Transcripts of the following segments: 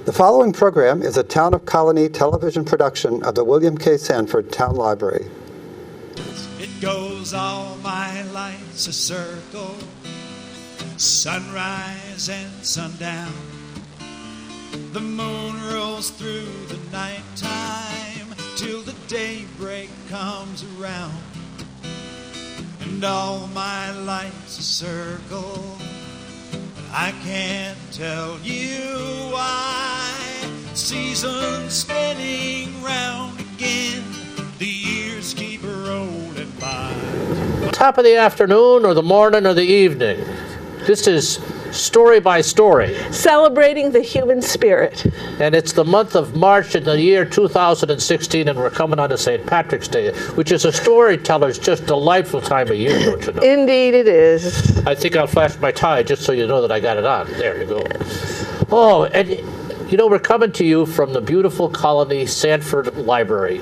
The following program is a Town of Colonie television production of the William K. Sanford Town Library. It goes all my life's a circle, sunrise and sundown. The moon rolls through the nighttime till the daybreak comes around. And all my life's a circle, I can't tell you why. Seasons spinning round again, the years keep rolling by. Top of the afternoon or the morning or the evening. This is Story by Story. Celebrating the human spirit. And it's the month of March in the year 2016, and we're coming on to St. Patrick's Day, which is a storyteller's just delightful time of year, don't you know? Indeed it is. I think I'll flash my tie just so you know that I got it on. There you go. Oh, and you know, we're coming to you from the beautiful Colonie Sanford Library.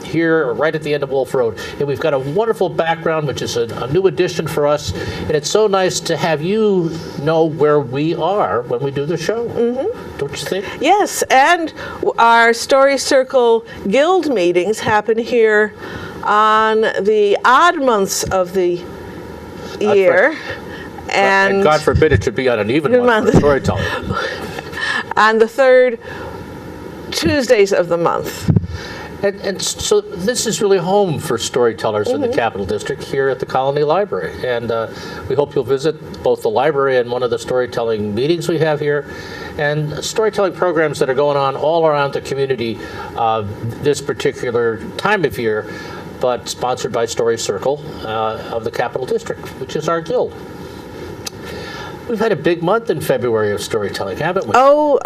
Here, right at the end of Wolf Road. And we've got a wonderful background, which is a new addition for us. And it's so nice to have you know where we are when we do the show. Mm-hmm. Don't you think? Yes, and our Story Circle Guild meetings happen here on the odd months of the year. And God forbid it should be on an even month for storytelling. On the third Tuesdays of the month. And so this is really home for storytellers in the Capital District here at the Colonie Library. And we hope you'll visit both the library and one of the storytelling meetings we have here, and storytelling programs that are going on all around the community this particular time of year, but sponsored by Story Circle of the Capital District, which is our guild. We've had a big month in February of storytelling, haven't we? Oh,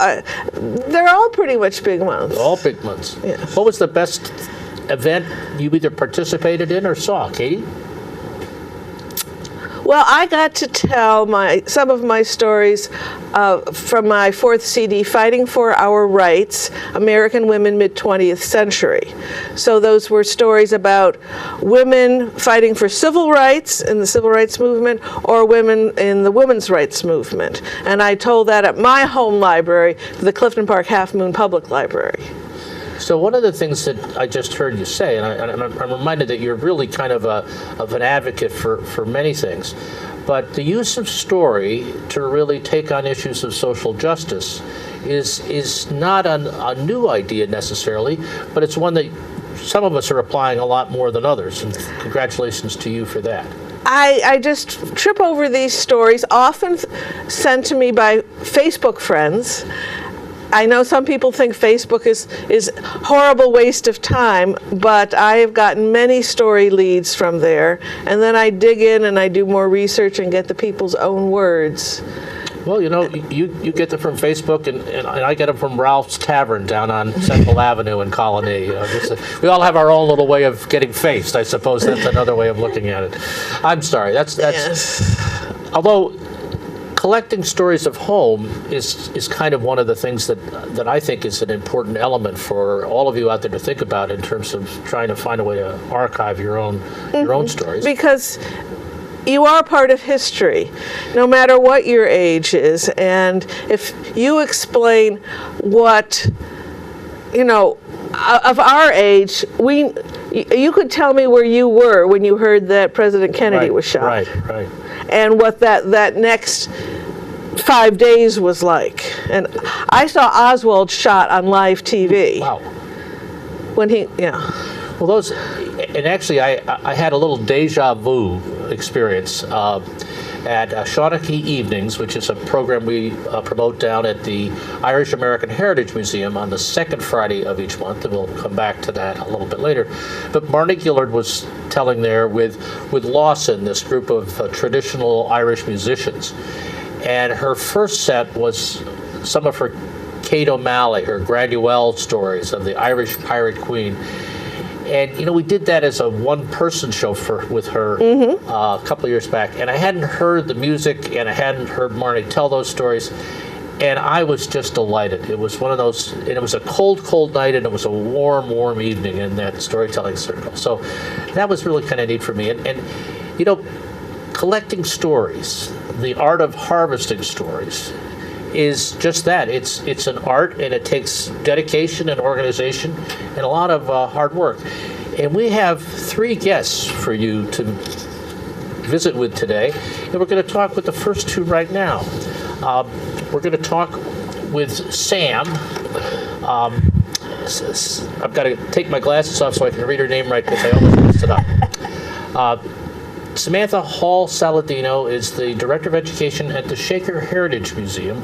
they're all pretty much big months. All big months. Yes. What was the best event you either participated in or saw, Katie? Well, I got to tell some of my stories from my fourth CD, Fighting for Our Rights, American Women Mid-20th Century. So those were stories about women fighting for civil rights in the civil rights movement or women in the women's rights movement. And I told that at my home library, the Clifton Park Half Moon Public Library. So one of the things that I just heard you say, and I'm reminded that you're really kind of an advocate for many things, but the use of story to really take on issues of social justice is not a new idea necessarily, but it's one that some of us are applying a lot more than others, and congratulations to you for that. I just trip over these stories, often sent to me by Facebook friends. I know some people think Facebook is a horrible waste of time, but I have gotten many story leads from there, and then I dig in and I do more research and get the people's own words. Well, you know, you get them from Facebook, and I get them from Ralph's Tavern down on Central Avenue in Colonie. We all have our own little way of getting faced. I suppose that's another way of looking at it. I'm sorry. That's Yes. Although collecting stories of home is kind of one of the things that I think is an important element for all of you out there to think about in terms of trying to find a way to archive your own stories. Because you are part of history, no matter what your age is. And if you explain what, you know, of our age, you could tell me where you were when you heard that President Kennedy was shot. Right. And what that next 5 days was like. And I saw Oswald shot on live TV. Wow. When he, yeah. Well, those, and actually I had a little deja vu experience at Shawnee Evenings, which is a program we promote down at the Irish American Heritage Museum on the second Friday of each month, and we'll come back to that a little bit later. But Marni Gillard was telling there with Lawson, this group of traditional Irish musicians, and her first set was some of her Kate O'Malley, her Graduelle stories of the Irish Pirate Queen. And, you know, we did that as a one-person show with her a couple of years back. And I hadn't heard the music, and I hadn't heard Marni tell those stories. And I was just delighted. It was one of those, and it was a cold, cold night, and it was a warm, warm evening in that storytelling circle. So that was really kind of neat for me. And you know, collecting stories, the art of harvesting stories, is just that. It's an art, and it takes dedication and organization and a lot of hard work. And we have 3 guests for you to visit with today, and we're going to talk with the first 2 right now. We're going to talk with Sam. I've got to take my glasses off so I can read her name right because I almost messed it up. Samantha Hall-Saladino is the Director of Education at the Shaker Heritage Museum,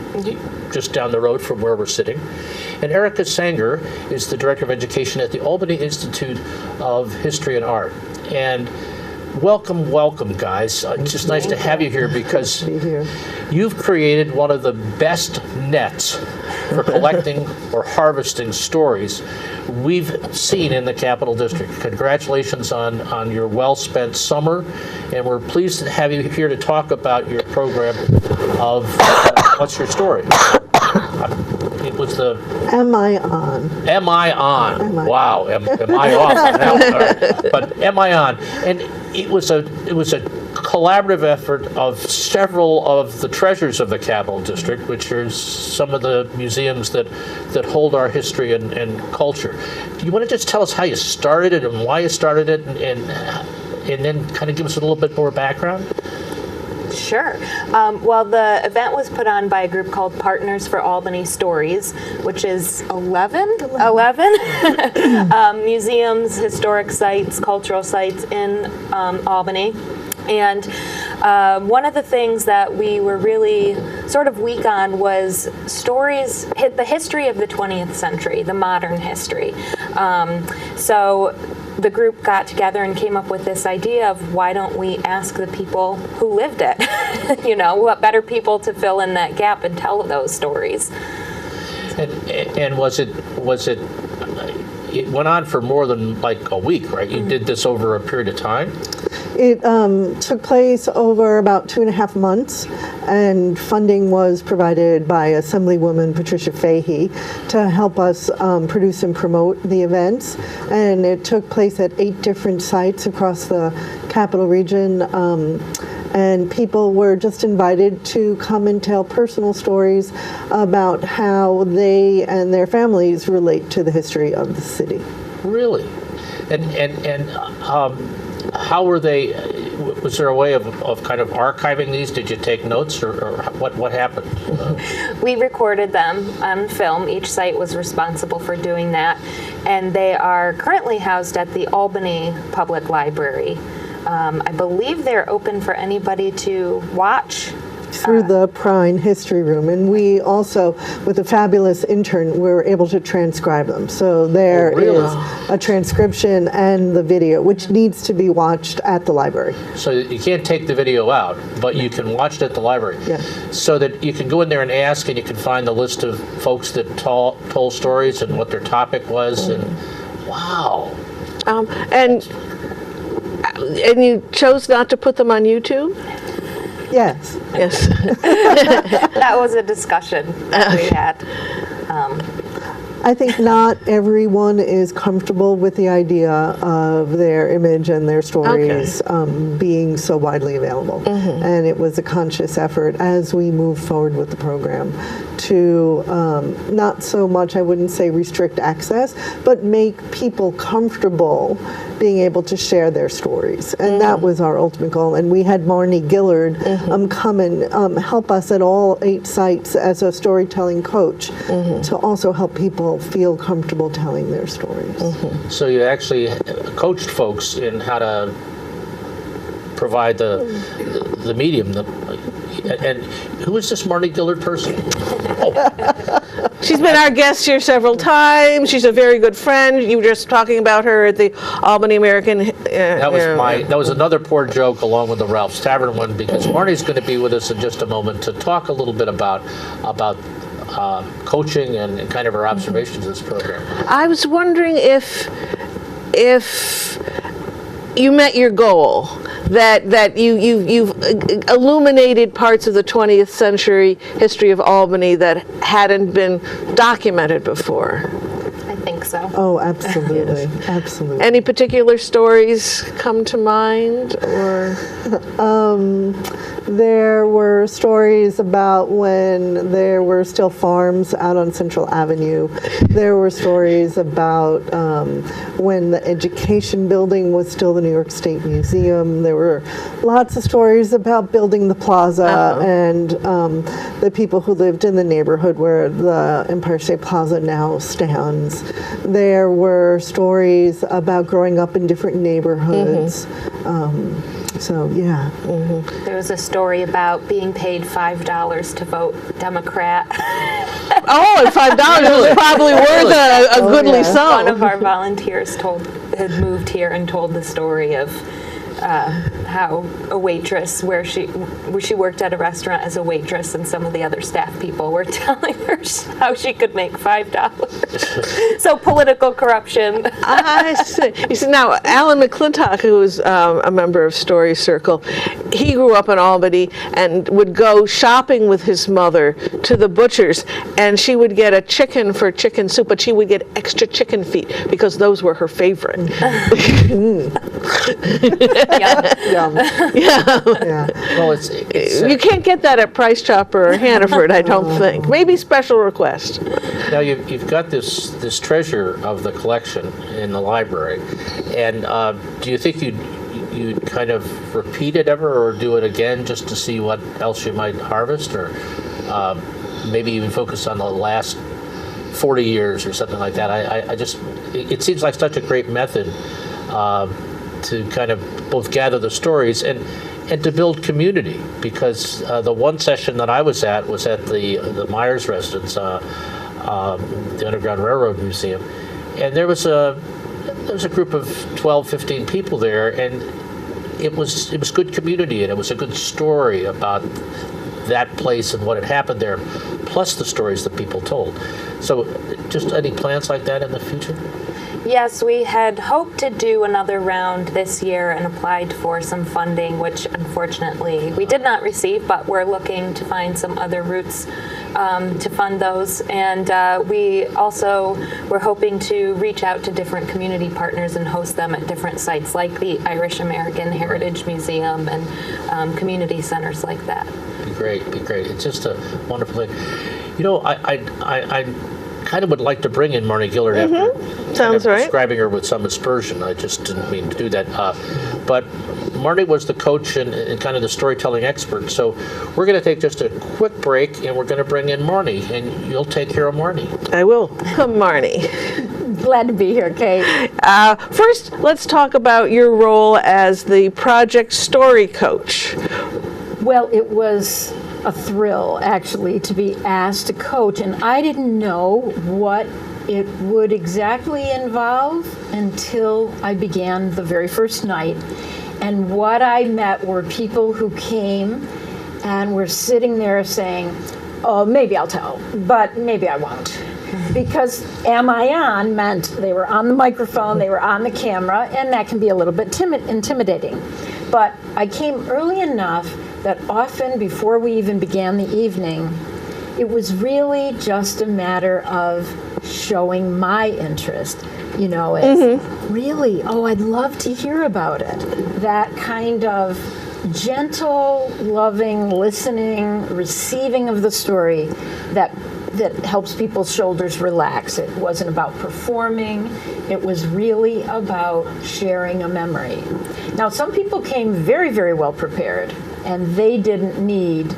just down the road from where we're sitting. And Erika Sanger is the Director of Education at the Albany Institute of History and Art. And welcome, guys. It's just nice to have you here because you've created one of the best nets for collecting or harvesting stories we've seen in the Capital District. Congratulations on your well-spent summer, and we're pleased to have you here to talk about your program of What's Your Story? It was the... Am I on? Am I on? Wow, am I off on that one? All right. But am I on? And it was a collaborative effort of several of the treasures of the Capital District, which are some of the museums that hold our history and culture. Do you want to just tell us how you started it and why you started it, and then kind of give us a little bit more background? Sure. Well, the event was put on by a group called Partners for Albany Stories, which is 11 museums, historic sites, cultural sites in Albany. And one of the things that we were really sort of weak on was stories, the history of the 20th century, the modern history. So the group got together and came up with this idea of why don't we ask the people who lived it, what better people to fill in that gap and tell those stories. And was it went on for more than like a week, right? You did this over a period of time? It took place over about 2.5 months, and funding was provided by Assemblywoman Patricia Fahey to help us produce and promote the events. And it took place at 8 different sites across the Capital Region. And people were just invited to come and tell personal stories about how they and their families relate to the history of the city. Really? And how were they? Was there a way of kind of archiving these? Did you take notes, or what happened? We recorded them on film. Each site was responsible for doing that, and they are currently housed at the Albany Public Library. I believe they're open for anybody to watch. Through the Prine History Room. And we also, with a fabulous intern, were able to transcribe them. So there is a transcription and the video, which needs to be watched at the library. So you can't take the video out, but you can watch it at the library. Yeah. So that you can go in there and ask, and you can find the list of folks that told stories and what their topic was. And wow. And you chose not to put them on YouTube? Yes. Yes. That was a discussion that we had. I think not everyone is comfortable with the idea of their image and their stories being so widely available. And it was a conscious effort as we move forward with the program to not so much, I wouldn't say restrict access, but make people comfortable being able to share their stories. And that was our ultimate goal. And we had Marni Gillard come and help us at all 8 sites as a storytelling coach to also help people feel comfortable telling their stories. So you actually coached folks in how to provide the medium. And who is this Marni Gillard person? She's been our guest here several times. She's a very good friend. You were just talking about her at the Albany American. That was another poor joke along with the Ralph's Tavern one, because Marni's going to be with us in just a moment to talk a little bit about coaching and kind of her observations of this program. I was wondering if you met your goal, that you've illuminated parts of the 20th century history of Albany that hadn't been documented before. I think think so. Oh, absolutely, absolutely. Any particular stories come to mind, or? There were stories about when there were still farms out on Central Avenue. There were stories about when the education building was still the New York State Museum. There were lots of stories about building the plaza and the people who lived in the neighborhood where the Empire State Plaza now stands. There were stories about growing up in different neighborhoods. So, yeah. There was a story about being paid $5 to vote Democrat. Oh, and $5 was probably worth a goodly yeah. sum. One of our volunteers had moved here and told the story of how a waitress, where she worked at a restaurant as a waitress, and some of the other staff people were telling her how she could make $5. So political corruption. I see. You see, now, Alan McClintock, who was a member of Story Circle, he grew up in Albany and would go shopping with his mother to the butcher's, and she would get a chicken for chicken soup, but she would get extra chicken feet because those were her favorite. Yum. Yeah. Well, it's You can't get that at Price Chopper or Hannaford, I don't think. Maybe special request. now you've got this treasure of the collection in the library, and do you think you'd kind of repeat it ever, or do it again just to see what else you might harvest, or maybe even focus on the last 40 years or something like that? It seems like such a great method to kind of both gather the stories and to build community, because the one session that I was at the Myers residence, the Underground Railroad Museum, and there was a group of 12, 15 people there, and it was good community, and it was a good story about that place and what had happened there, plus the stories that people told. So just any plans like that in the future? Yes, we had hoped to do another round this year and applied for some funding, which unfortunately we did not receive, but we're looking to find some other routes to fund those. And we also were hoping to reach out to different community partners and host them at different sites like the Irish American Heritage Museum and community centers like that. Be great. It's just a wonderful thing. You know, I kind of would like to bring in Marni Gillard after Sounds right. describing her with some aspersion. I just didn't mean to do that. But Marni was the coach and kind of the storytelling expert. So we're going to take just a quick break, and we're going to bring in Marni, and you'll take care of Marni. I will. Come, Marni. Glad to be here, Kate. First, let's talk about your role as the project story coach. Well, it was a thrill, actually, to be asked to coach, and I didn't know what it would exactly involve until I began the very first night. And what I met were people who came and were sitting there saying, oh, maybe I'll tell, but maybe I won't. Because am I on meant they were on the microphone, they were on the camera, and that can be a little bit intimidating. But I came early enough that often before we even began the evening, it was really just a matter of showing my interest. You know, it's really, oh, I'd love to hear about it. That kind of gentle, loving, listening, receiving of the story that helps people's shoulders relax. It wasn't about performing. It was really about sharing a memory. Now, some people came very, very well prepared, and they didn't need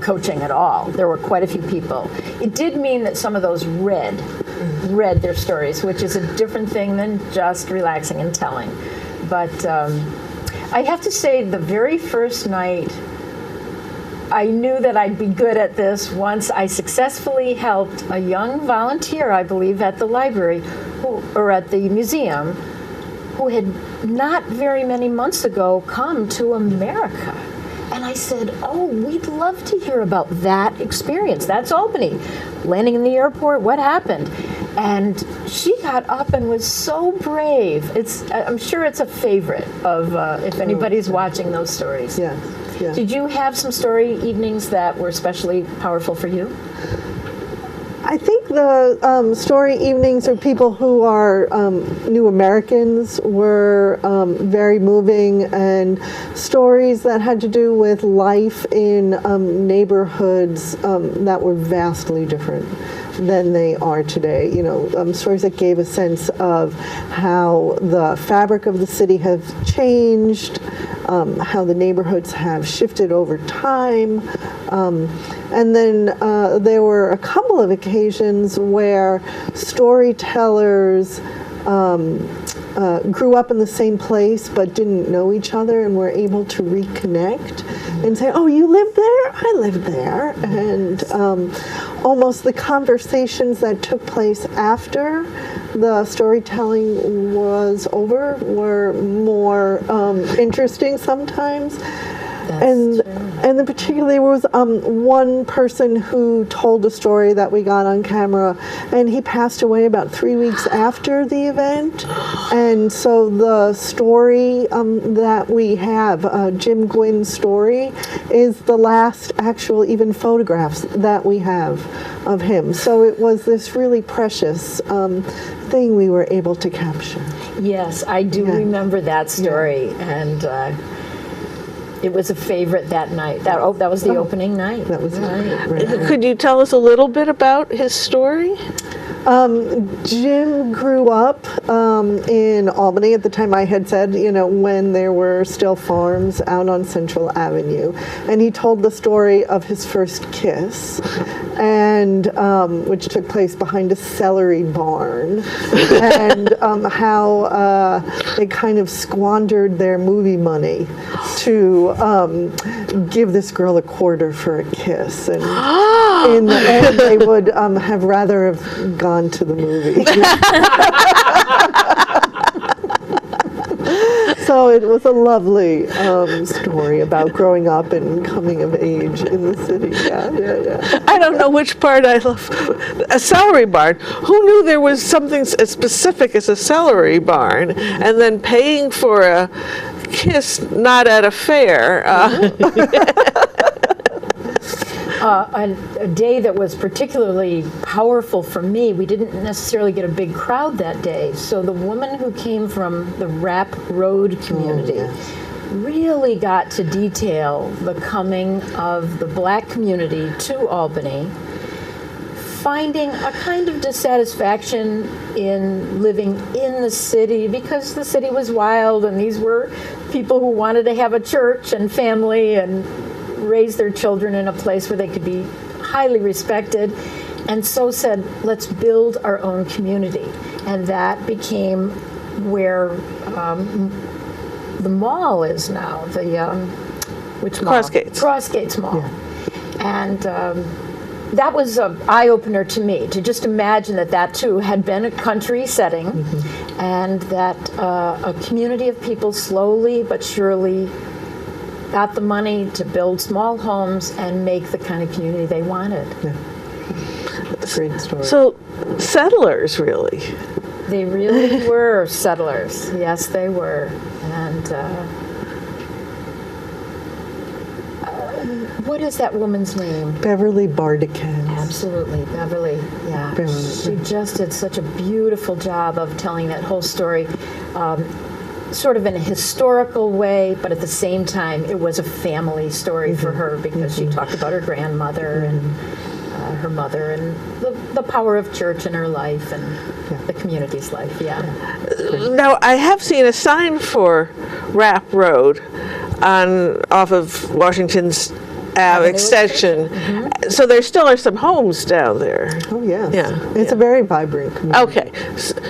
coaching at all. There were quite a few people. It did mean that some of those read their stories, which is a different thing than just relaxing and telling. But I have to say, the very first night, I knew that I'd be good at this once I successfully helped a young volunteer, I believe, at the library or at the museum, who had not very many months ago come to America. And I said, oh, we'd love to hear about that experience. That's Albany. Landing in the airport, what happened? And she got up and was so brave. I'm sure it's a favorite of if anybody's watching those stories. Yeah. Yeah. Did you have some story evenings that were especially powerful for you? I think think the story evenings, or people who are new Americans, were very moving, and stories that had to do with life in neighborhoods that were vastly different than they are today. You know, stories that gave a sense of how the fabric of the city has changed, how the neighborhoods have shifted over time. And then there were a couple of occasions where storytellers grew up in the same place but didn't know each other and were able to reconnect and say, oh, you live there? I live there. And almost the conversations that took place after the storytelling was over were more interesting sometimes. And then particularly there was one person who told a story that we got on camera, and he passed away about 3 weeks after the event. And so the story that we have, Jim Gwynn's story, is the last actual even photographs that we have of him. So it was this really precious thing we were able to capture. Yes, I do remember that story, and it was a favorite that night. That was the opening night. That was right. Could you tell us a little bit about his story? Jim grew up in Albany at the time I had said, you know, when there were still farms out on Central Avenue. And he told the story of his first kiss, and which took place behind a celery barn, and how they kind of squandered their movie money to give this girl a quarter for a kiss. And in the end, they would have rather have gone to the movie. So it was a lovely story about growing up and coming of age in the city. Yeah. I don't know which part I love. A celery barn. Who knew there was something as specific as a celery barn? And then paying for a kiss not at a fair. A day that was particularly powerful for me, we didn't necessarily get a big crowd that day. So the woman who came from the Rapp Road community really got to detail the coming of the black community to Albany, finding a kind of dissatisfaction in living in the city because the city was wild, and these were people who wanted to have a church and family and raise their children in a place where they could be highly respected, and so said, let's build our own community. And that became where the mall is now, which mall? Crossgates Mall. Yeah. And that was an eye-opener to me, to just imagine that too had been a country setting, and that a community of people slowly but surely got the money to build small homes and make the kind of community they wanted. Yeah. That's a great story. So, settlers, really. They really were settlers. Yes, they were. And what is that woman's name? Beverly Bardiken. Absolutely, Beverly. Yeah, she just did such a beautiful job of telling that whole story. Sort of in a historical way, but at the same time, it was a family story for her, because she talked about her grandmother and her mother and the power of church in her life and the community's life. Now, I have seen a sign for Rapp Road off of Washington's extension. So there still are some homes down there. Oh, yes. It's a very vibrant community. Okay.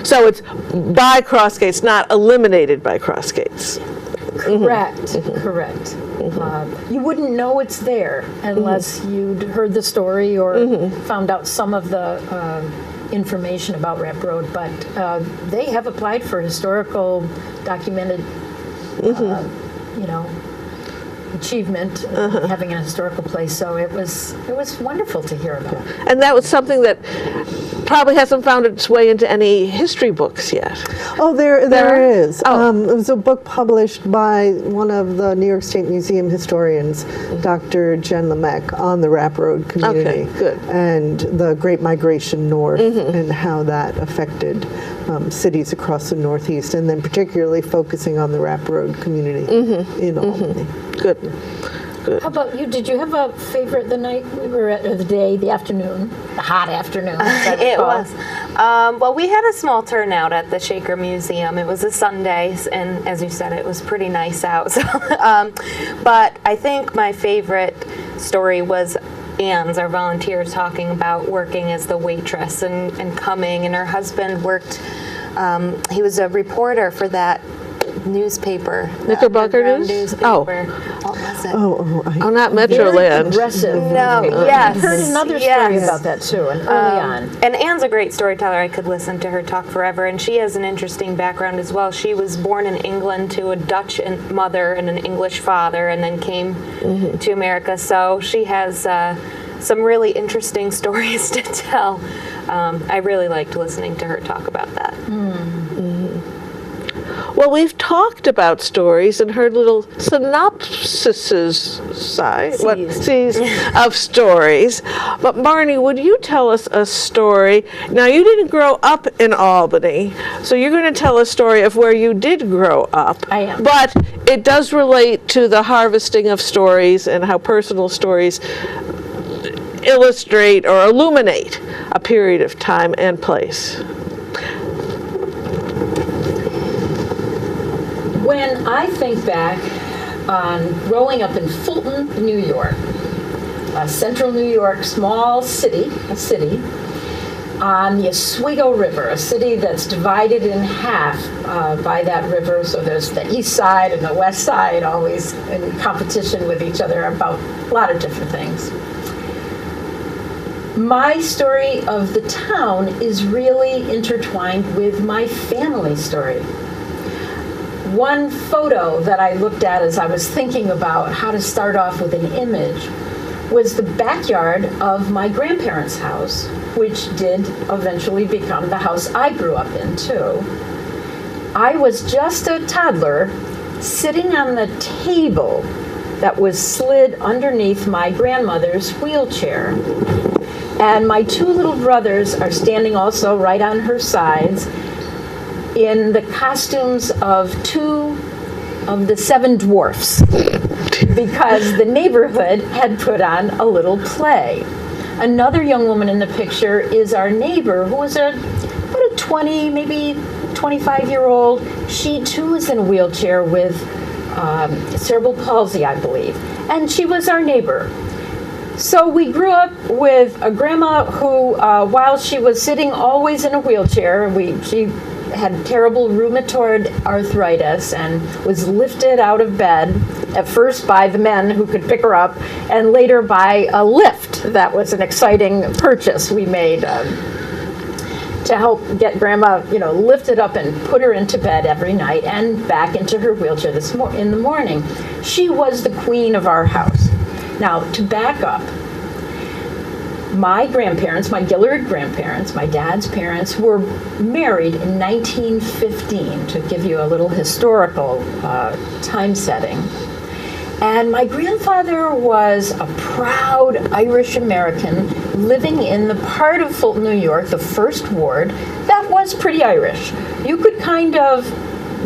So it's by Crossgates, not eliminated by Crossgates. Correct. You wouldn't know it's there unless you'd heard the story or found out some of the information about Rapp Road, but they have applied for historical documented achievement, having a historical place. So it was wonderful to hear about. And that was something that probably hasn't found its way into any history books yet. Oh, there is. Oh. It was a book published by one of the New York State Museum historians, Dr. Jen Lemech, on the Rap Road community. Okay, good. And the Great Migration North and how that affected cities across the Northeast, and then particularly focusing on the Rap Road community in Albany. Good. How about you? Did you have a favorite the night we were at, or the day, the afternoon, the hot afternoon? It was. Well, we had a small turnout at the Shaker Museum. It was a Sunday, and as you said, it was pretty nice out. So, but I think my favorite story was Anne's, our volunteer, talking about working as the waitress and coming, and her husband worked, he was a reporter for that newspaper. Knickerbocker News? Newspaper. What was it? Oh, not Metroland. Aggressive. No, yes. I heard another story about that too, and early on. And Anne's a great storyteller. I could listen to her talk forever, and she has an interesting background as well. She was born in England to a Dutch mother and an English father, and then came to America. So she has some really interesting stories to tell. I really liked listening to her talk about that. Well, we've talked about stories and heard little synopsises of stories. But Marni, would you tell us a story? Now, you didn't grow up in Albany, so you're going to tell a story of where you did grow up. I am. But it does relate to the harvesting of stories and how personal stories illustrate or illuminate a period of time and place. When I think back on growing up in Fulton, New York, central New York, small city, on the Oswego River, a city that's divided in half by that river. So there's the east side and the west side always in competition with each other about a lot of different things. My story of the town is really intertwined with my family story. One photo that I looked at as I was thinking about how to start off with an image was the backyard of my grandparents' house, which did eventually become the house I grew up in, too. I was just a toddler sitting on the table that was slid underneath my grandmother's wheelchair. And my two little brothers are standing also right on her sides in the costumes of two of the seven dwarfs, because the neighborhood had put on a little play. Another young woman in the picture is our neighbor, who was about a 20, maybe 25-year-old. She too is in a wheelchair with cerebral palsy, I believe. And she was our neighbor. So we grew up with a grandma who, while she was sitting always in a wheelchair, she had terrible rheumatoid arthritis and was lifted out of bed, at first by the men who could pick her up, and later by a lift. That was an exciting purchase we made to help get Grandma, lifted up and put her into bed every night and back into her wheelchair in the morning. She was the queen of our house. Now, to back up, my grandparents, my Gillard grandparents, my dad's parents, were married in 1915, to give you a little historical time setting. And my grandfather was a proud Irish American living in the part of Fulton, New York, the First Ward, that was pretty Irish. You could kind of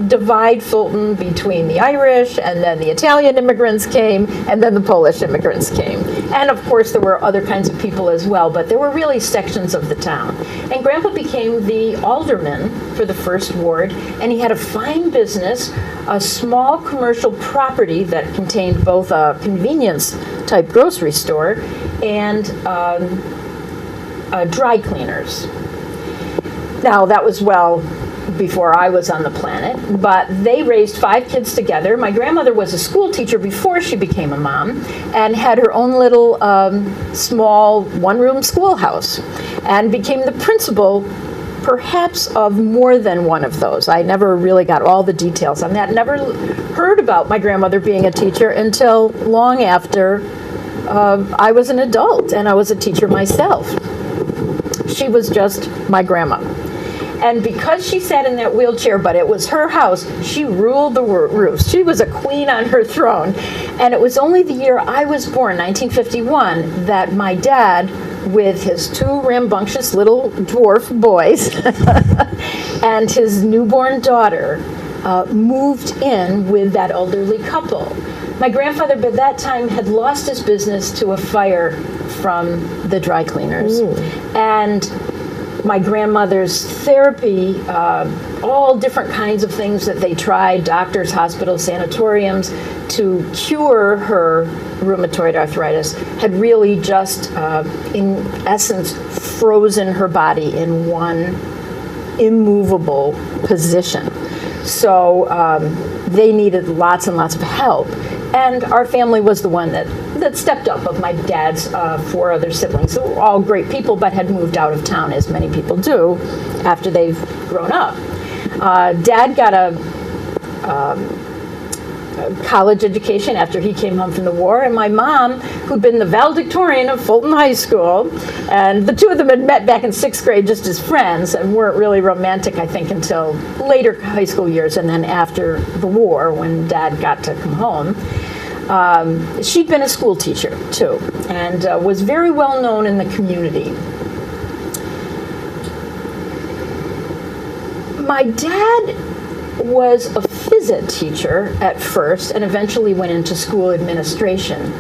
divide Fulton between the Irish, and then the Italian immigrants came, and then the Polish immigrants came. And of course there were other kinds of people as well, but there were really sections of the town. And Grandpa became the alderman for the First Ward, and he had a fine business, a small commercial property that contained both a convenience type grocery store and dry cleaners. Now that was before I was on the planet, but they raised 5 kids together. My grandmother was a school teacher before she became a mom and had her own little small one-room schoolhouse and became the principal perhaps of more than one of those. I never really got all the details on that. Never heard about my grandmother being a teacher until long after I was an adult and I was a teacher myself. She was just my grandma. And because she sat in that wheelchair, but it was her house, she ruled the roost. She was a queen on her throne. And it was only the year I was born, 1951, that my dad, with his two rambunctious little dwarf boys and his newborn daughter, moved in with that elderly couple. My grandfather, by that time, had lost his business to a fire from the dry cleaners. And my grandmother's therapy, all different kinds of things that they tried, doctors, hospitals, sanatoriums, to cure her rheumatoid arthritis, had really just, in essence, frozen her body in one immovable position. So they needed lots and lots of help. And our family was the one that stepped up, of my dad's 4 other siblings. So all great people, but had moved out of town, as many people do, after they've grown up. Dad got a college education after he came home from the war, and my mom, who'd been the valedictorian of Fulton High School, and the two of them had met back in 6th grade just as friends and weren't really romantic, I think, until later high school years, and then after the war, when Dad got to come home. She'd been a school teacher, too, and was very well known in the community. My dad was a phys ed teacher at first and eventually went into school administration.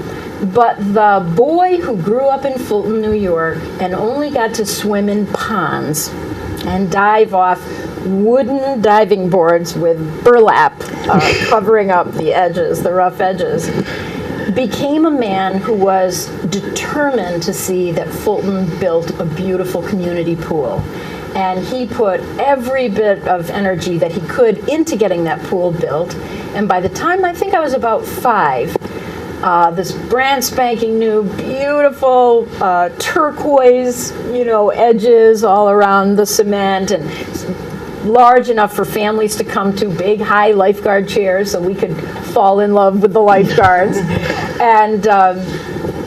But the boy who grew up in Fulton, New York, and only got to swim in ponds and dive off wooden diving boards with burlap covering up the edges, the rough edges, became a man who was determined to see that Fulton built a beautiful community pool. And he put every bit of energy that he could into getting that pool built. And by the time I think I was about 5, this brand spanking new, beautiful turquoise, edges all around the cement, and large enough for families to come to, big, high lifeguard chairs so we could fall in love with the lifeguards.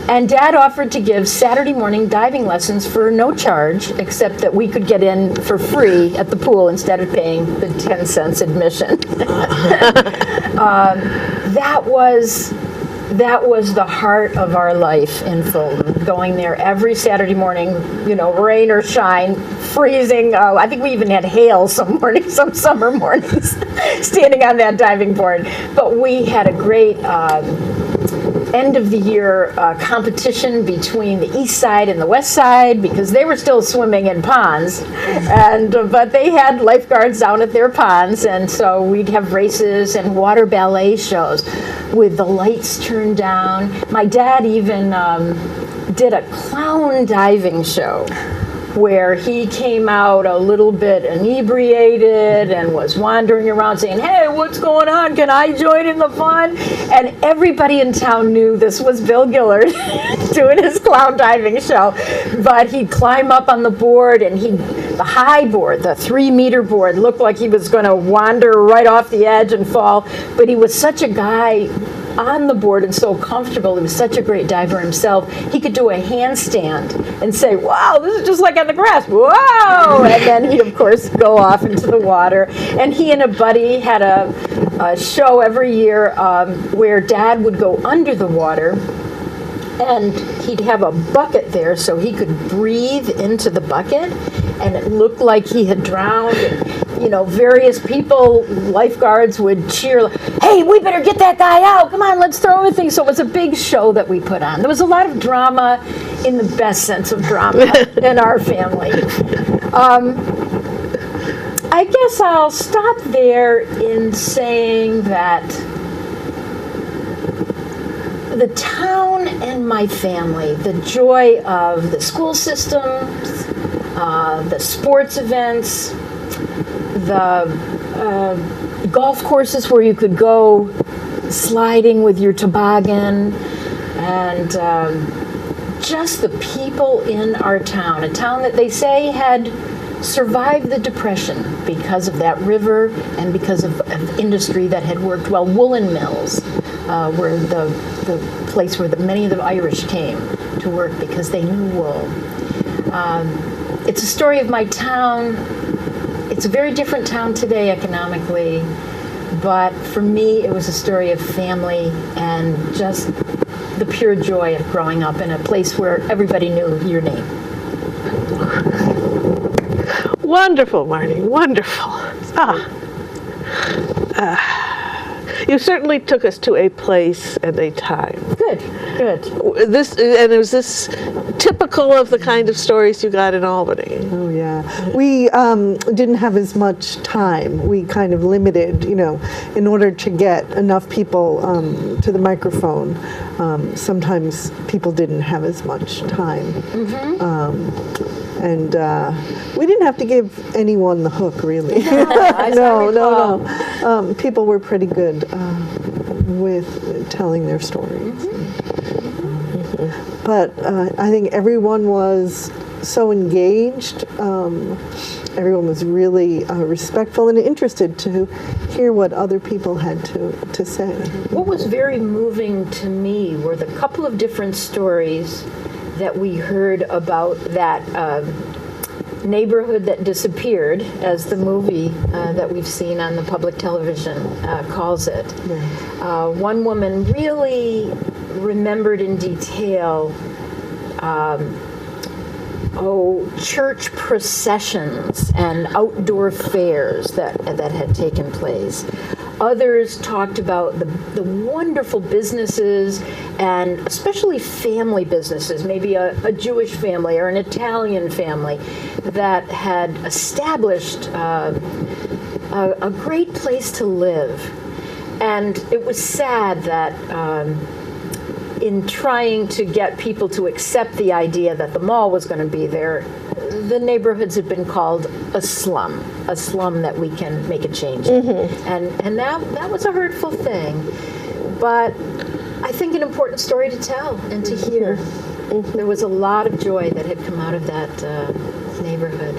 And Dad offered to give Saturday morning diving lessons for no charge, except that we could get in for free at the pool instead of paying the 10 cents admission. That was the heart of our life in Fulton, going there every Saturday morning, rain or shine, freezing. I think we even had hail some mornings, some summer mornings, standing on that diving board. But we had a great end of the year competition between the east side and the west side, because they were still swimming in ponds, but they had lifeguards down at their ponds, and so we'd have races and water ballet shows with the lights turned down. My dad even did a clown diving show where he came out a little bit inebriated and was wandering around saying, "Hey, what's going on? Can I join in the fun?" And everybody in town knew this was Bill Gillard doing his clown diving show. But he'd climb up on the board, and the high board, the 3-meter board, looked like he was going to wander right off the edge and fall. But he was such a guy on the board and so comfortable. He was such a great diver himself. He could do a handstand and say, "Wow, this is just like on the grass. Whoa!" And then he'd, of course, go off into the water. And he and a buddy had a show every year where Dad would go under the water, and he'd have a bucket there so he could breathe into the bucket, and it looked like he had drowned. And, various people, lifeguards, would cheer, "Hey, we better get that guy out. Come on, let's throw him a thing." So it was a big show that we put on. There was a lot of drama, in the best sense of drama, in our family. I guess I'll stop there in saying that the town and my family, the joy of the school system, the sports events, the golf courses where you could go sliding with your toboggan, and just the people in our town, a town that they say had survived the Depression because of that river and because of industry that had worked well. Woolen mills were the place where many of the Irish came to work because they knew wool. It's a story of my town. It's a very different town today economically, but for me it was a story of family and just the pure joy of growing up in a place where everybody knew your name. Wonderful, Marni, wonderful. You certainly took us to a place and a time. Good. Was this typical of the kind of stories you got in Albany? Oh, yeah. We didn't have as much time. We kind of limited, in order to get enough people to the microphone. Sometimes people didn't have as much time. And we didn't have to give anyone the hook, really. No. People were pretty good with telling their stories. But I think everyone was so engaged. Everyone was really respectful and interested to hear what other people had to say. What was very moving to me were the couple of different stories that we heard about that neighborhood that disappeared, as the movie that we've seen on the public television calls it. Yeah. One woman really remembered in detail church processions and outdoor fairs that had taken place. Others talked about the wonderful businesses, and especially family businesses, maybe a Jewish family or an Italian family that had established a great place to live. And it was sad that in trying to get people to accept the idea that the mall was going to be there, the neighborhoods had been called a slum that we can make a change in. And that was a hurtful thing. But I think an important story to tell and to hear. There was a lot of joy that had come out of that neighborhood.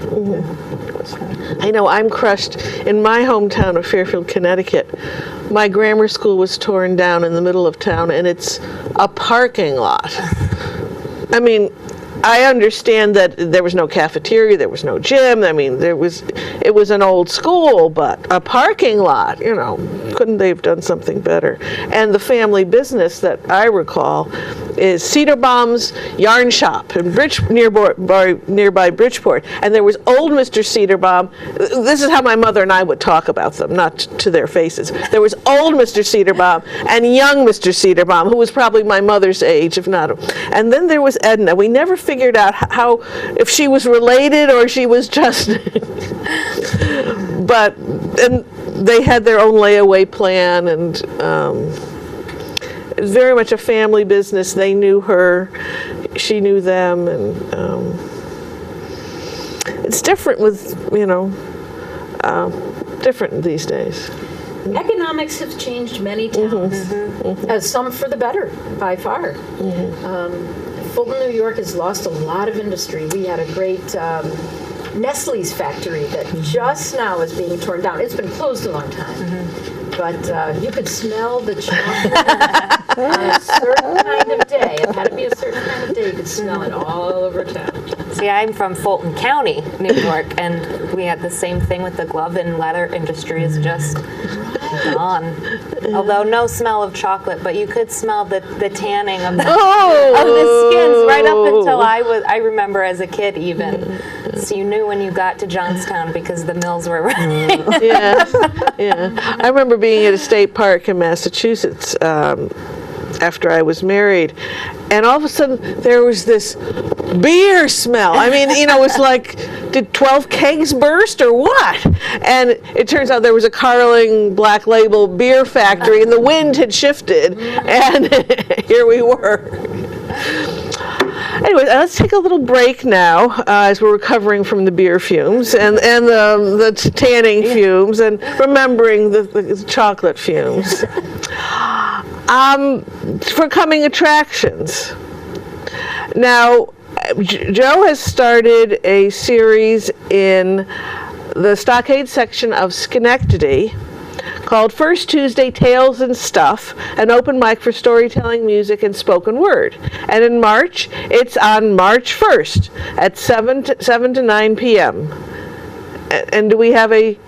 I know I'm crushed. In my hometown of Fairfield, Connecticut, my grammar school was torn down in the middle of town, and it's a parking lot. I mean, I understand that there was no cafeteria, there was no gym. I mean, it was an old school, but a parking lot, couldn't they have done something better? And the family business that I recall is Cedarbaum's Yarn Shop in nearby Bridgeport. And there was old Mr. Cedarbaum. This is how my mother and I would talk about them, not to their faces. There was old Mr. Cedarbaum and young Mr. Cedarbaum, who was probably my mother's age, if not. And then there was Edna. We never figured out if she was related or she was just and they had their own layaway plan, and it was very much a family business. They knew her, she knew them, and it's different different these days. Economics have changed many towns, some for the better, by far. Fulton, New York has lost a lot of industry. We had a great Nestle's factory that just now is being torn down. It's been closed a long time. But you could smell the chocolate on a certain kind of day. It had to be a certain kind of day. You could smell it all over town. See, I'm from Fulton County, New York, and we had the same thing with the glove and leather industry is just gone. Although no smell of chocolate, but you could smell the tanning of the skins right up until I remember as a kid even. So you knew when you got to Johnstown because the mills were running. Yeah. I remember being at a state park in Massachusetts after I was married, and all of a sudden there was this beer smell. I mean, it was like, did 12 kegs burst or what? And it turns out there was a Carling Black Label beer factory, and the wind had shifted, and here we were. Anyway, let's take a little break now as we're recovering from the beer fumes and the tanning fumes and remembering the chocolate fumes. For coming attractions. Now, Joe has started a series in the Stockade section of Schenectady called First Tuesday Tales and Stuff, an open mic for storytelling, music, and spoken word. And in March, it's on March 1st at 7 to 9 p.m. And do we have a...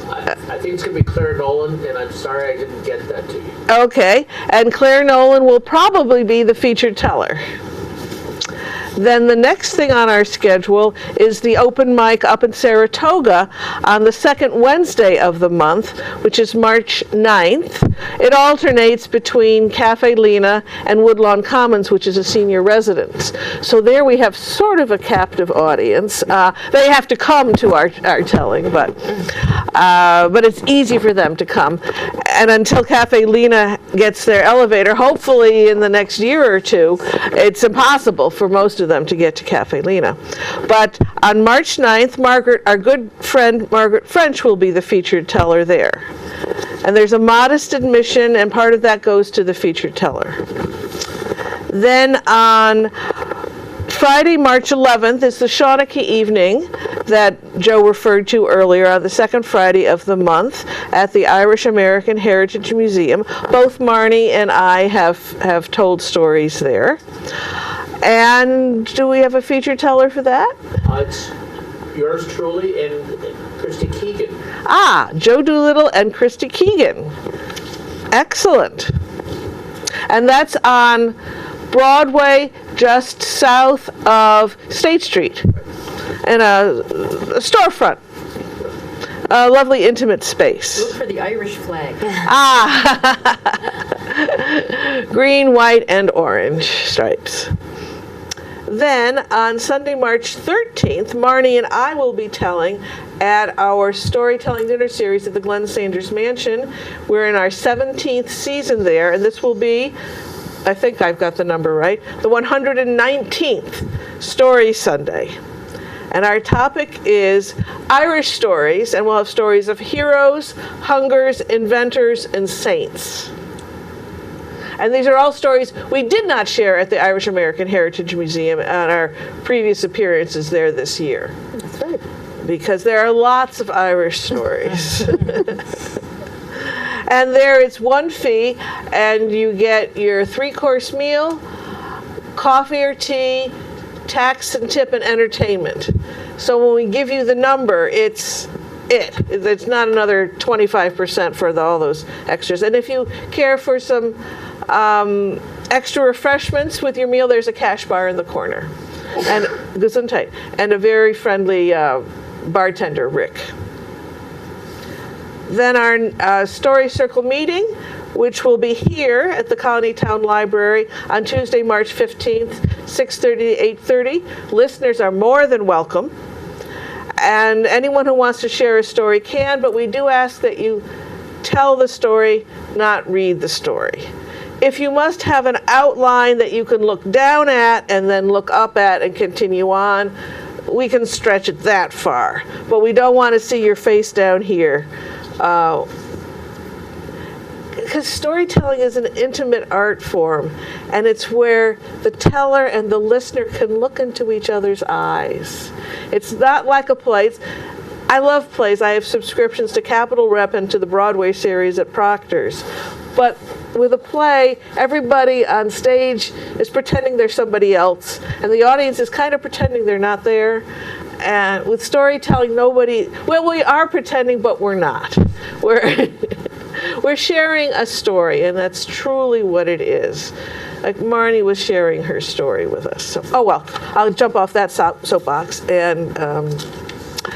I think it's going to be Claire Nolan, and I'm sorry I didn't get that to you. Okay, and Claire Nolan will probably be the featured teller. Then the next thing on our schedule is the open mic up in Saratoga on the second Wednesday of the month, which is March 9th. It alternates between Cafe Lena and Woodlawn Commons, which is a senior residence. So there we have sort of a captive audience. They have to come to our telling, but it's easy for them to come. And until Cafe Lena gets their elevator, hopefully in the next year or two, it's impossible for most of them to get to Cafe Lena. But on March 9th, our good friend Margaret French will be the featured teller there. And there's a modest admission, and part of that goes to the featured teller. Then on Friday, March 11th, is the Shawnee Evening that Joe referred to earlier, on the second Friday of the month at the Irish American Heritage Museum. Both Marni and I have told stories there. And do we have a feature teller for that? It's yours truly and Christy Keegan. Joe Doolittle and Christy Keegan. Excellent. And that's on Broadway, just south of State Street, in a storefront. A lovely intimate space. Look for the Irish flag. Green, white, and orange stripes. Then on Sunday, March 13th, Marni and I will be telling at our storytelling dinner series at the Glenn Sanders Mansion. We're in our 17th season there, and this will be, I think I've got the number right, the 119th Story Sunday. And our topic is Irish stories, and we'll have stories of heroes, hungers, inventors, and saints. And these are all stories we did not share at the Irish American Heritage Museum on our previous appearances there this year. That's right. Because there are lots of Irish stories. And there it's one fee, and you get your 3-course meal, coffee or tea, tax and tip, and entertainment. So when we give you the number, it's not another 25% for all those extras. And if you care for some extra refreshments with your meal, there's a cash bar in the corner, and Gesundheit, and a very friendly bartender, Rick. Then our Story Circle meeting, which will be here at the Colonie Town Library on Tuesday, March 15th, 6:30 to 8:30. Listeners are more than welcome, and anyone who wants to share a story can, but we do ask that you tell the story, not read the story. If you must have an outline that you can look down at and then look up at and continue on, we can stretch it that far. But we don't want to see your face down here. Because storytelling is an intimate art form, and it's where the teller and the listener can look into each other's eyes. It's not like a play. I love plays. I have subscriptions to Capitol Rep and to the Broadway series at Proctor's. But with a play, everybody on stage is pretending they're somebody else, and the audience is kind of pretending they're not there. And with storytelling, we are pretending, but we're not. We're sharing a story, and that's truly what it is. Like Marni was sharing her story with us. So, I'll jump off that soapbox. And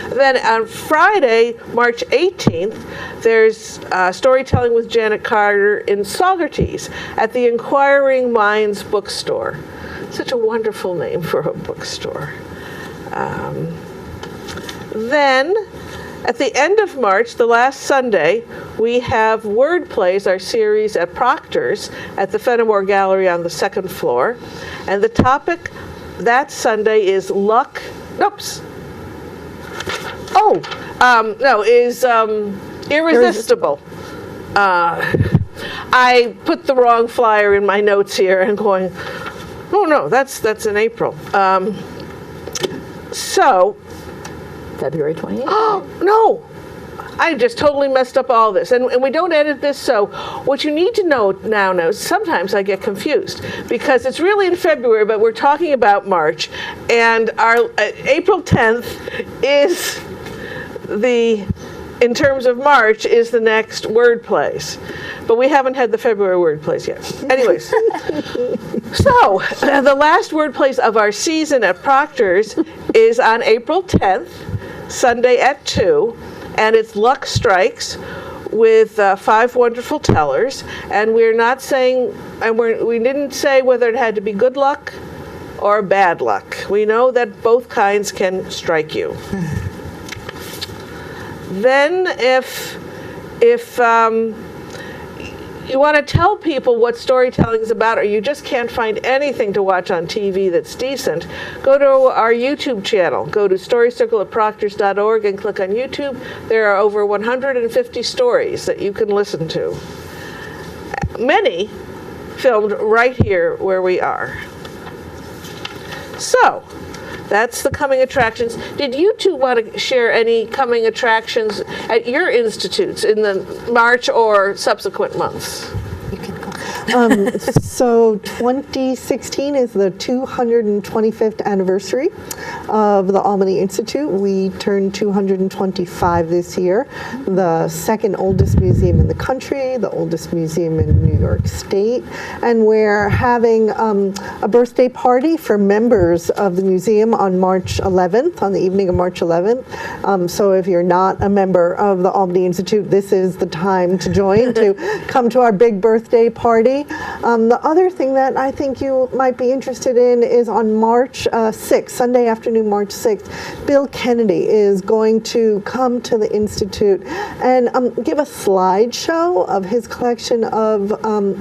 then on Friday, March 18th, there's storytelling with Janet Carter in Saugerties at the Inquiring Minds bookstore. Such a wonderful name for a bookstore. Then, at the end of March, the last Sunday, we have Word Plays, our series at Proctor's at the Fenimore Gallery on the second floor. And the topic that Sunday is irresistible. I put the wrong flyer in my notes here and going, oh no, that's in April. February 28th. Oh, no. I just totally messed up all this. And we don't edit this, so what you need to know now, sometimes I get confused because it's really in February, but we're talking about March, and our April 10th is in terms of March, is the next word plays. But we haven't had the February word plays yet. Anyways, so the last word plays of our season at Proctor's is on April 10th, Sunday at 2, and it's Luck Strikes with 5 wonderful tellers. And we're not saying, and we didn't say whether it had to be good luck or bad luck. We know that both kinds can strike you. Then if you want to tell people what storytelling is about, or you just can't find anything to watch on TV that's decent, go to our YouTube channel. Go to storycircle@proctors.org and click on YouTube. There are over 150 stories that you can listen to. Many filmed right here where we are. So, that's the coming attractions. Did you two want to share any coming attractions at your institutes in the March or subsequent months? So 2016 is the 225th anniversary of the Albany Institute. We turned 225 this year. The second oldest museum in the country, the oldest museum in New York State. And we're having a birthday party for members of the museum on March 11th, on the evening of March 11th. So if you're not a member of the Albany Institute, this is the time to join, to come to our big birthday party. The other thing that I think you might be interested in is on March 6th, Sunday afternoon, March 6th, Bill Kennedy is going to come to the Institute and give a slideshow of his collection of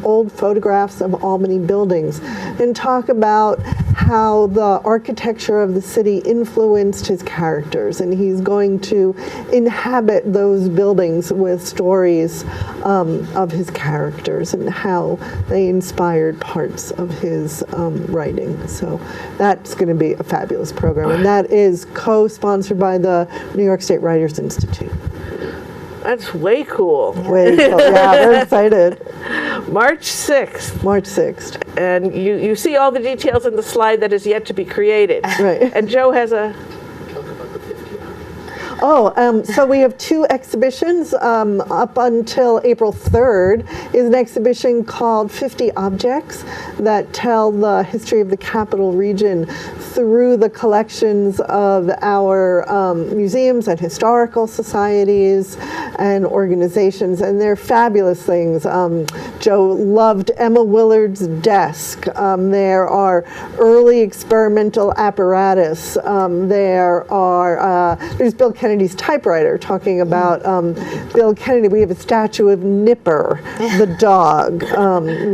old photographs of Albany buildings and talk about how the architecture of the city influenced his characters. And he's going to inhabit those buildings with stories of his characters and how they inspired parts of his writing. So that's going to be a fabulous program. And that is co-sponsored by the New York State Writers Institute. That's way cool. Way cool. Yeah, we're excited. March 6th. March 6th. And you see all the details in the slide that is yet to be created. Right. And Joe has a... So we have 2 exhibitions. Up until April 3rd is an exhibition called 50 Objects that tell the history of the Capital Region through the collections of our museums and historical societies and organizations. And they're fabulous things. Joe loved Emma Willard's desk. There are early experimental apparatus. There's Bill Kennedy's typewriter, talking about Bill Kennedy. We have a statue of Nipper, the dog.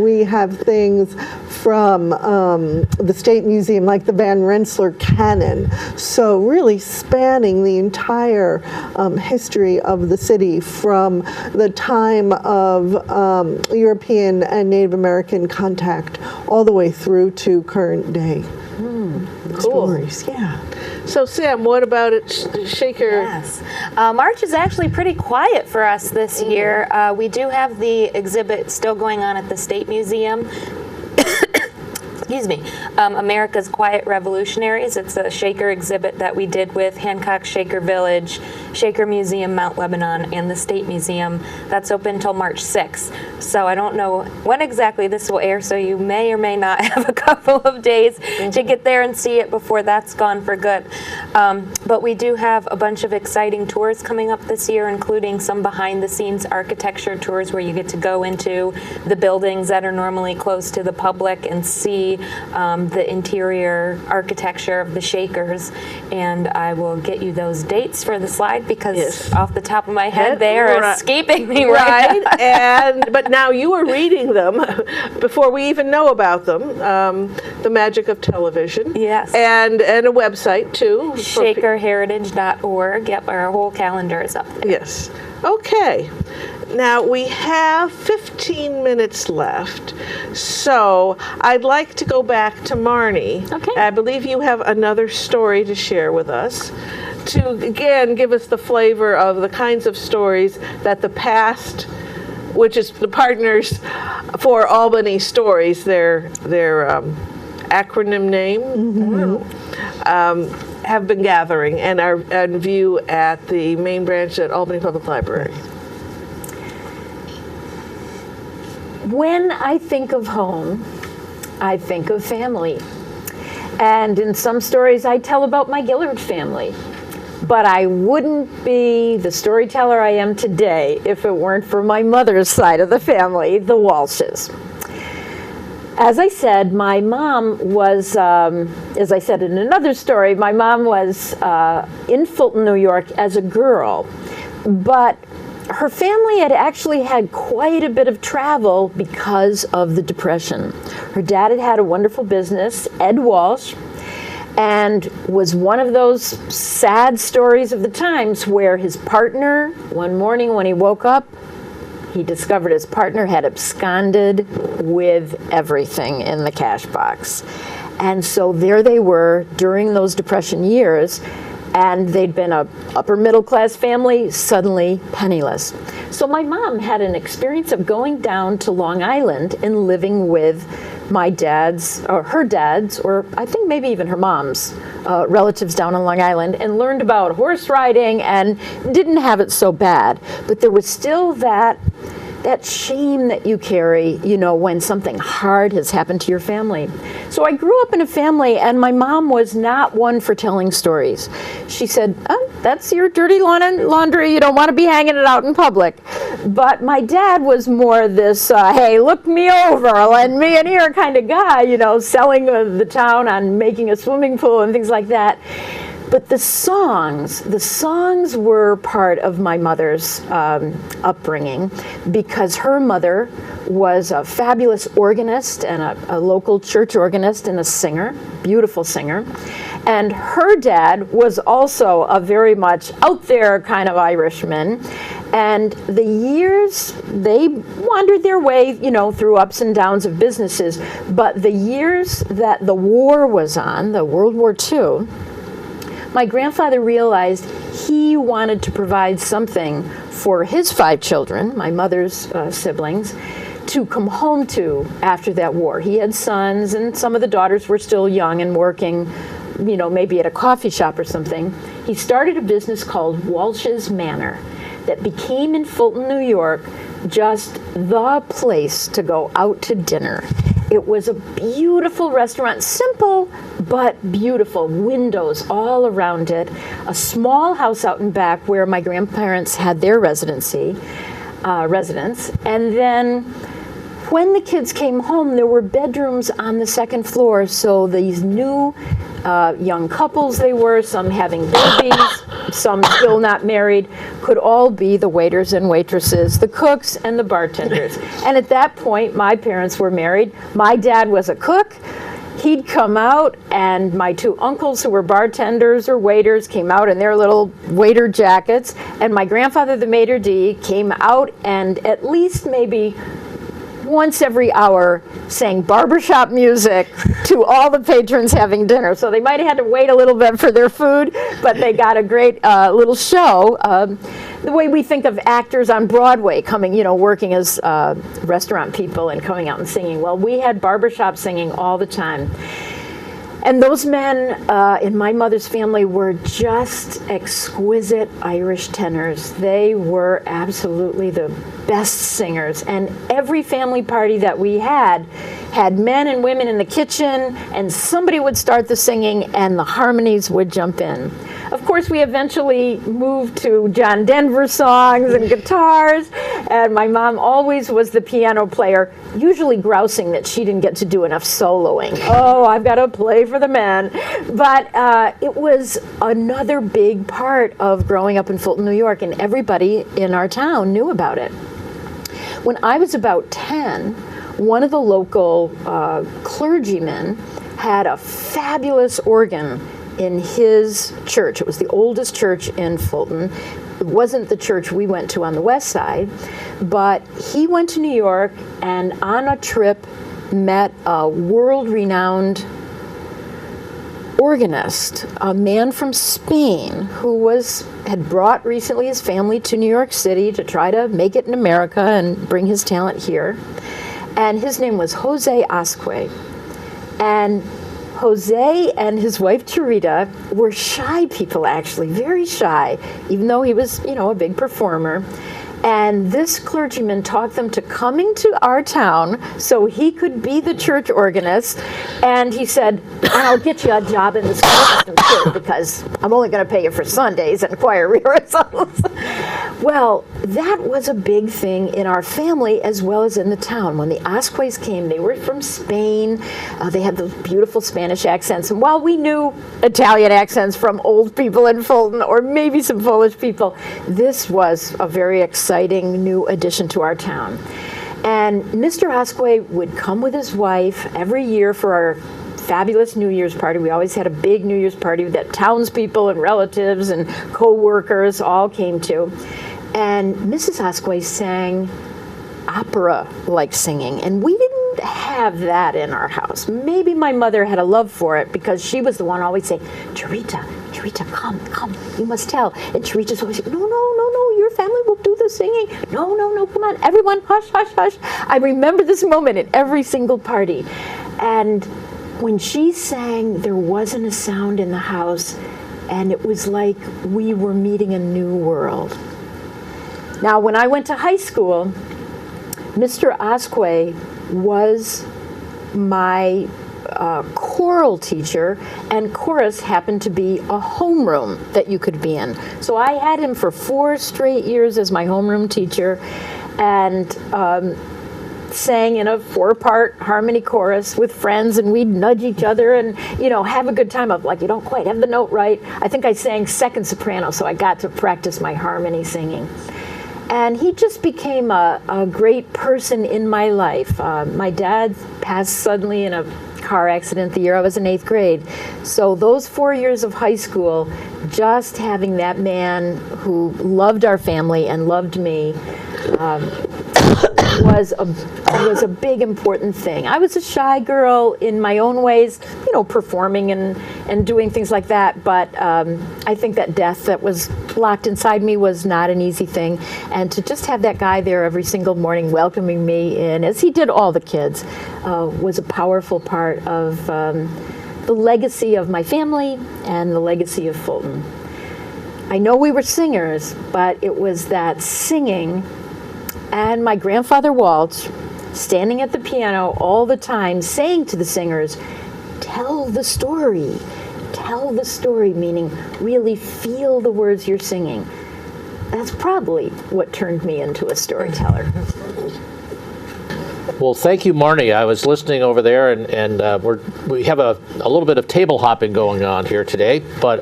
We have things from the State Museum, like the Van Rensselaer cannon. So really spanning the entire history of the city from the time of European and Native American contact all the way through to current day. Cool. Stories, yeah. So Sam, what about it, Shaker? Yes. March is actually pretty quiet for us this year. We do have the exhibit still going on at the State Museum. Excuse me, America's Quiet Revolutionaries. It's a Shaker exhibit that we did with Hancock Shaker Village, Shaker Museum, Mount Lebanon, and the State Museum. That's open until March 6th. So I don't know when exactly this will air, so you may or may not have a couple of days to get there and see it before that's gone for good. But we do have a bunch of exciting tours coming up this year, including some behind-the-scenes architecture tours where you get to go into the buildings that are normally closed to the public and see the interior architecture of the Shakers. And I will get you those dates for the slide because off the top of my head they are escaping me right now. But now you are reading them before we even know about them. The magic of television. Yes. And a website too. Shakerheritage.org. Yep, our whole calendar is up there. Yes. Okay. Now we have 15 minutes left, so I'd like to go back to Marni. Okay. I believe you have another story to share with us. to again give us the flavor of the kinds of stories that the past, which is the Partners for Albany Stories, their acronym name, have been gathering and are in view at the main branch at Albany Public Library. When I think of home, I think of family. And in some stories, I tell about my Gillard family. But I wouldn't be the storyteller I am today if it weren't for my mother's side of the family, the Walshes. As I said, my mom was, as I said in another story, my mom was in Fulton, New York as a girl. But her family had actually had quite a bit of travel because of the Depression. Her dad had a wonderful business, Ed Walsh, and was one of those sad stories of the times where his partner, one morning when he woke up, he discovered his partner had absconded with everything in the cash box. And so there they were during those Depression years, and they'd been a upper middle class family, suddenly penniless. So my mom had an experience of going down to Long Island and living with my dad's, or her dad's, or I think maybe even her mom's relatives down on Long Island, and learned about horse riding and didn't have it so bad. But there was still that shame that you carry, you know, when something hard has happened to your family. So I grew up in a family, and my mom was not one for telling stories. She said, oh, that's your dirty laundry, you don't want to be hanging it out in public. But my dad was more this, hey, look me over, lend me an ear kind of guy, you know, selling the town on making a swimming pool and things like that. But the songs were part of my mother's upbringing, because her mother was a fabulous organist and a local church organist and a singer, beautiful singer. And her dad was also a very much out there kind of Irishman. And the years, they wandered their way, you know, through ups and downs of businesses. But the years that the war was on, the World War II, my grandfather realized he wanted to provide something for his 5 children, my mother's siblings, to come home to after that war. He had sons, and some of the daughters were still young and working, you know, maybe at a coffee shop or something. He started a business called Walshes Manor that became in Fulton, New York, just the place to go out to dinner. It was a beautiful restaurant, simple but beautiful, windows all around it, a small house out in back where my grandparents had their residence, and then when the kids came home, there were bedrooms on the second floor, so these new young couples they were, some having babies, some still not married, could all be the waiters and waitresses, the cooks and the bartenders. And at that point, my parents were married. My dad was a cook. He'd come out, and my 2 uncles who were bartenders or waiters came out in their little waiter jackets, and my grandfather, the maitre d', came out and at least maybe once every hour sang barbershop music to all the patrons having dinner. So they might have had to wait a little bit for their food, but they got a great little show. The way we think of actors on Broadway coming, you know, working as restaurant people and coming out and singing. Well, we had barbershop singing all the time. And those men in my mother's family were just exquisite Irish tenors. They were absolutely the best singers. And every family party that we had men and women in the kitchen, and somebody would start the singing and the harmonies would jump in. Of course, we eventually moved to John Denver songs and guitars, and my mom always was the piano player, usually grousing that she didn't get to do enough soloing. Oh, I've got to play for the men. But it was another big part of growing up in Fulton, New York, and everybody in our town knew about it. When I was about 10, one of the local clergymen had a fabulous organ in his church. It was the oldest church in Fulton. It wasn't the church we went to on the west side, but he went to New York and on a trip met a world-renowned organist, a man from Spain who had brought recently his family to New York City to try to make it in America and bring his talent here. And his name was Jose Asque. And Jose and his wife Charita were shy people, actually, very shy, even though he was, a big performer. And this clergyman taught them to coming to our town so he could be the church organist. And he said, I'll get you a job in this choir system too, because I'm only going to pay you for Sundays and choir rehearsals. Well, that was a big thing in our family as well as in the town. When the Asques came, they were from Spain. They had the beautiful Spanish accents. And while we knew Italian accents from old people in Fulton or maybe some Polish people, this was a very exciting new addition to our town. And Mr. Asque would come with his wife every year for our fabulous New Year's party. We always had a big New Year's party that townspeople and relatives and co-workers all came to. And Mrs. Asque sang opera-like singing, and we didn't have that in our house. Maybe my mother had a love for it because she was the one always saying, Charita, come, you must tell. And Charita's always saying, no, your family will do the singing. No, come on, everyone, hush. I remember this moment at every single party. And when she sang, there wasn't a sound in the house, and it was like we were meeting a new world. Now, when I went to high school, Mr. Asque was my choral teacher, and chorus happened to be a homeroom that you could be in. So I had him for 4 straight years as my homeroom teacher, and sang in a 4-part harmony chorus with friends, and we'd nudge each other and have a good time of like, you don't quite have the note right. I think I sang second soprano, so I got to practice my harmony singing. And he just became a great person in my life. My dad passed suddenly in a car accident the year I was in 8th grade. So those 4 years of high school, just having that man who loved our family and loved me was a big important thing. I was a shy girl in my own ways, performing and doing things like that, but I think that death that was locked inside me was not an easy thing, and to just have that guy there every single morning welcoming me in, as he did all the kids, was a powerful part of the legacy of my family and the legacy of Fulton. I know we were singers, but it was that singing and my grandfather Walsh standing at the piano all the time saying to the singers, tell the story, meaning really feel the words you're singing. That's probably what turned me into a storyteller. Well, thank you, Marni. I was listening over there, and we have a little bit of table hopping going on here today, but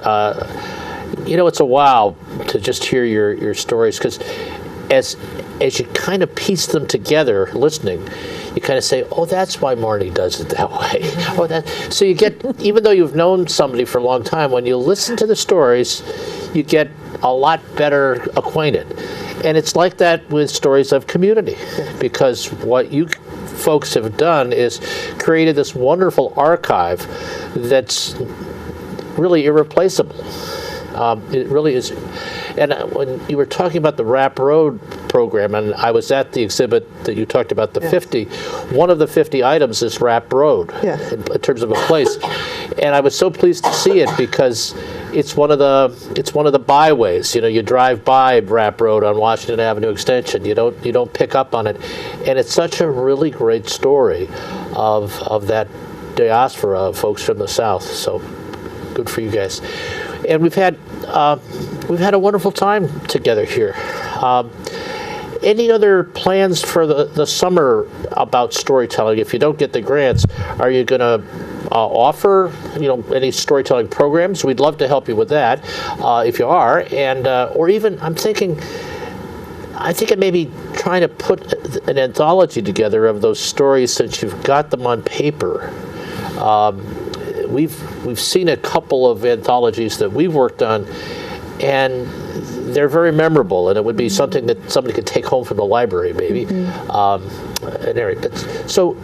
it's a wow to just hear your stories, because as you kind of piece them together, listening, you kind of say, oh, that's why Marni does it that way. So you get, even though you've known somebody for a long time, when you listen to the stories, you get a lot better acquainted. And it's like that with stories of community, because what you folks have done is created this wonderful archive that's really irreplaceable. It really is. And when you were talking about the Rap Road program, and I was at the exhibit that you talked about, the 50, one of the 50 items is Rap Road in terms of a place. And I was so pleased to see it because it's one of the byways. You drive by Rap Road on Washington Avenue Extension. You don't pick up on it. And it's such a really great story of that diaspora of folks from the South. So good for you guys. And we've had a wonderful time together here. Any other plans for the summer about storytelling? If you don't get the grants, are you going to offer any storytelling programs? We'd love to help you with that if you are, and or even I think it may be trying to put an anthology together of those stories since you've got them on paper. We've seen a couple of anthologies that we've worked on, and they're very memorable, and it would be something that somebody could take home from the library, maybe. So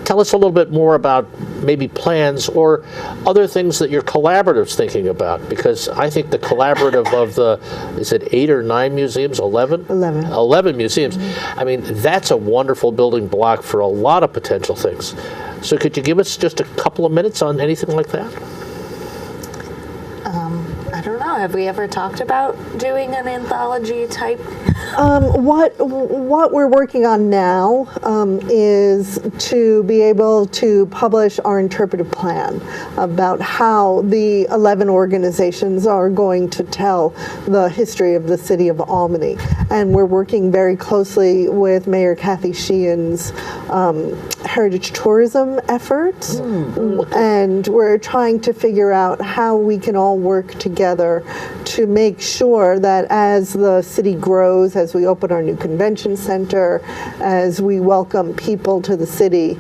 tell us a little bit more about maybe plans or other things that your collaborative's thinking about? Because I think the collaborative of the, is it 8 or 9 museums, 11? 11. 11 museums. I mean, that's a wonderful building block for a lot of potential things. So could you give us just a couple of minutes on anything like that? I don't know. Have we ever talked about doing an anthology type? What we're working on now is to be able to publish our interpretive plan about how the 11 organizations are going to tell the history of the city of Albany. And we're working very closely with Mayor Kathy Sheehan's heritage tourism efforts. And we're trying to figure out how we can all work together to make sure that as the city grows, as we open our new convention center, as we welcome people to the city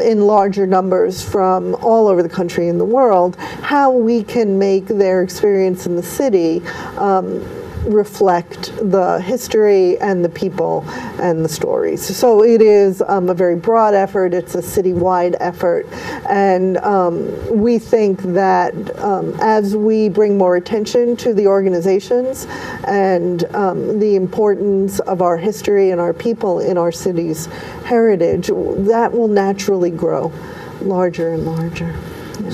in larger numbers from all over the country and the world, how we can make their experience in the city reflect the history and the people and the stories. So it is a very broad effort. It's a citywide effort. And we think that as we bring more attention to the organizations and the importance of our history and our people in our city's heritage, that will naturally grow larger and larger. Yeah.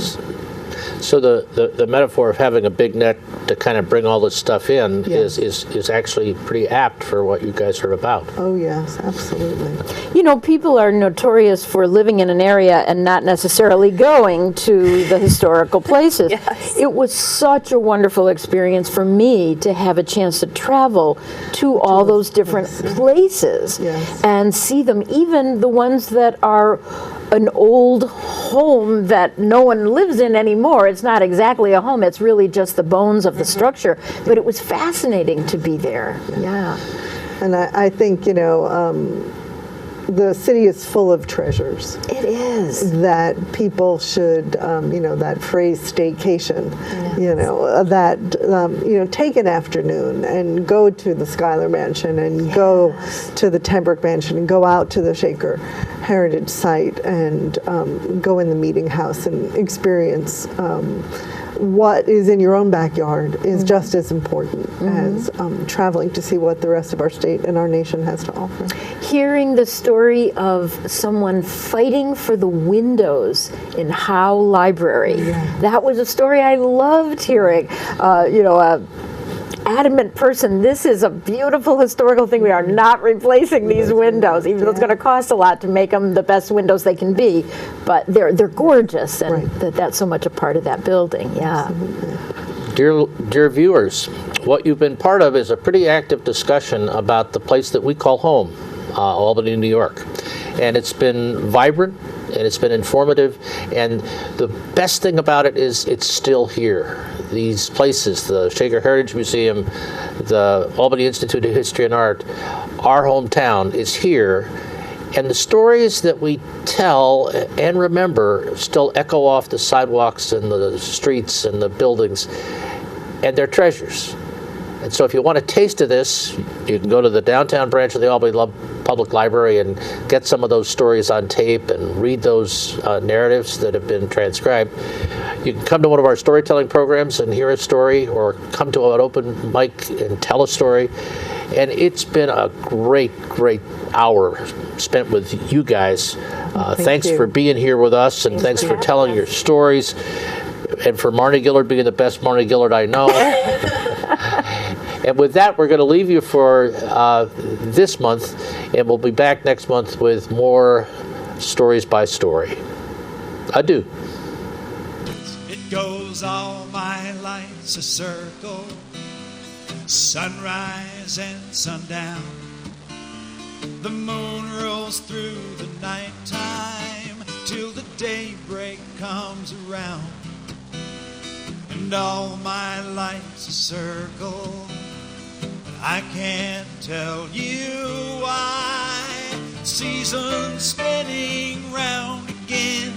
So the metaphor of having a big net to kind of bring all this stuff in is actually pretty apt for what you guys are about. Oh, yes, absolutely. You know, people are notorious for living in an area and not necessarily going to the historical places. Yes. It was such a wonderful experience for me to have a chance to travel to all those different places and see them, even the ones that are an old home that no one lives in anymore. It's not exactly a home, it's really just the bones of the structure, but it was fascinating to be there. Yeah. And I think, you know, the city is full of treasures. It is. That people should, you know, that phrase staycation, you know, that, you know, take an afternoon and go to the Schuyler Mansion and go to the Tenbrook Mansion and go out to the Shaker Heritage Site and go in the Meeting House and experience what is in your own backyard is just as important as traveling to see what the rest of our state and our nation has to offer. Hearing the story of someone fighting for the windows in Howe Library, that was a story I loved hearing. You know, adamant person, this is a beautiful historical thing. We are not replacing these windows, even though it's going to cost a lot to make them the best windows they can be. But they're gorgeous, and that's so much a part of that building. Yeah. Dear viewers, what you've been part of is a pretty active discussion about the place that we call home, Albany, New York. And it's been vibrant, and it's been informative, and the best thing about it is it's still here. These places, the Shaker Heritage Museum, the Albany Institute of History and Art, our hometown is here, and the stories that we tell and remember still echo off the sidewalks and the streets and the buildings, and they're treasures. And so if you want a taste of this, you can go to the downtown branch of the Albany Public Library and get some of those stories on tape and read those narratives that have been transcribed. You can come to one of our storytelling programs and hear a story, or come to an open mic and tell a story. And it's been a great, great hour spent with you guys. Thanks for being here with us, and thanks for telling your stories. And for Marni Gillard being the best Marni Gillard I know. And with that, we're going to leave you for this month, and we'll be back next month with more Stories by Story. Adieu. It goes all my life's a circle, sunrise and sundown. The moon rolls through the nighttime till the daybreak comes around. And all my life's a circle, but I can't tell you why. Seasons spinning round again,